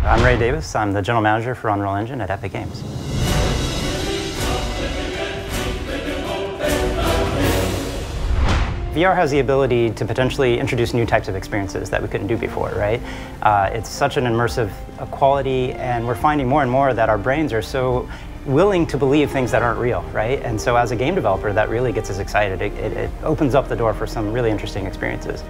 I'm Ray Davis. I'm the General Manager for Unreal Engine at Epic Games. VR has the ability to potentially introduce new types of experiences that we couldn't do before, right? It's such an immersive quality, and we're finding more and more that our brains are so willing to believe things that aren't real, right? And so as a game developer, that really gets us excited. It opens up the door for some really interesting experiences.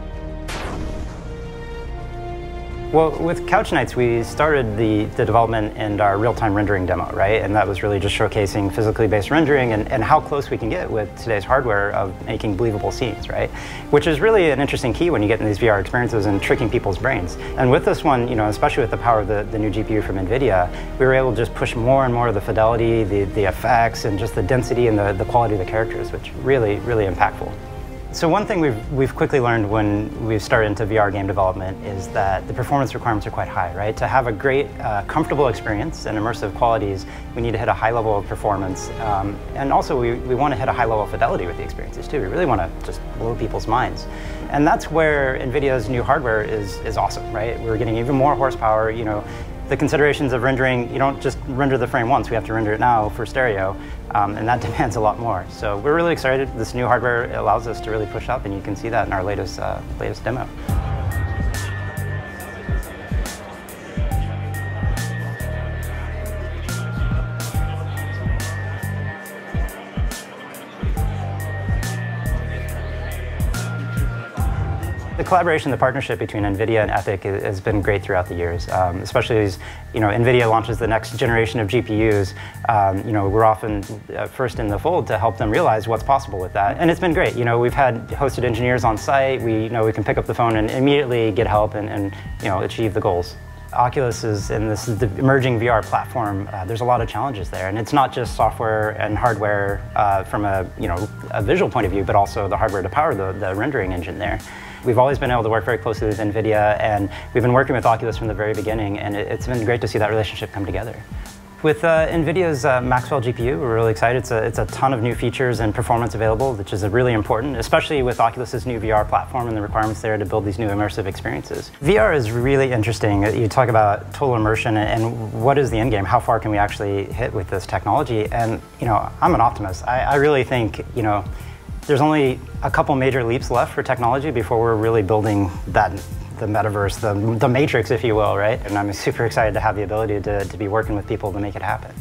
Well, with Couch Nights, we started the development in our real-time rendering demo, right? And that was really just showcasing physically based rendering and how close we can get with today's hardware of making believable scenes, right? Which is really an interesting key when you get in these VR experiences and tricking people's brains. And with this one, especially with the power of the new GPU from NVIDIA, we were able to just push more and more of the fidelity, the effects, and just the density and the quality of the characters, which really, really impactful. So one thing we've quickly learned when we've started into VR game development is that the performance requirements are quite high, right? To have a great, comfortable experience and immersive qualities, we need to hit a high level of performance. And also we want to hit a high level of fidelity with the experiences too. We really want to just blow people's minds. And that's where NVIDIA's new hardware is awesome, right? We're getting even more horsepower, The considerations of rendering, you don't just render the frame once, we have to render it now for stereo, and that demands a lot more. So we're really excited. This new hardware allows us to really push up, and you can see that in our latest demo. The collaboration, the partnership between NVIDIA and Epic has been great throughout the years, especially as NVIDIA launches the next generation of GPUs. We're often first in the fold to help them realize what's possible with that, and it's been great. We've had hosted engineers on site. We can pick up the phone and immediately get help and achieve the goals. Oculus is in the emerging VR platform. There's a lot of challenges there, and it's not just software and hardware from a visual point of view, but also the hardware to power the rendering engine there. We've always been able to work very closely with NVIDIA, and we've been working with Oculus from the very beginning, and it's been great to see that relationship come together. With NVIDIA's Maxwell GPU, we're really excited. It's a ton of new features and performance available, which is really important, especially with Oculus's new VR platform and the requirements there to build these new immersive experiences. VR is really interesting. You talk about total immersion and what is the end game? How far can we actually hit with this technology? And I'm an optimist. I really think there's only a couple major leaps left for technology before we're really building the metaverse, the matrix, if you will, right? And I'm super excited to have the ability to be working with people to make it happen.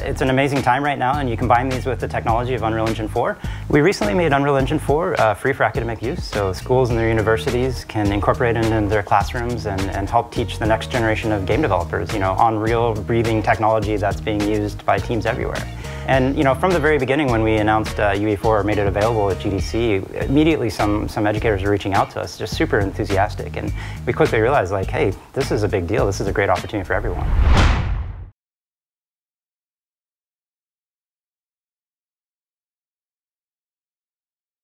It's an amazing time right now, and you combine these with the technology of Unreal Engine 4. We recently made Unreal Engine 4 free for academic use, so schools and their universities can incorporate it into their classrooms and help teach the next generation of game developers, on real, breathing technology that's being used by teams everywhere. And from the very beginning, when we announced UE4 made it available at GDC, immediately some educators were reaching out to us, just super enthusiastic, and we quickly realized, hey, this is a big deal. This is a great opportunity for everyone.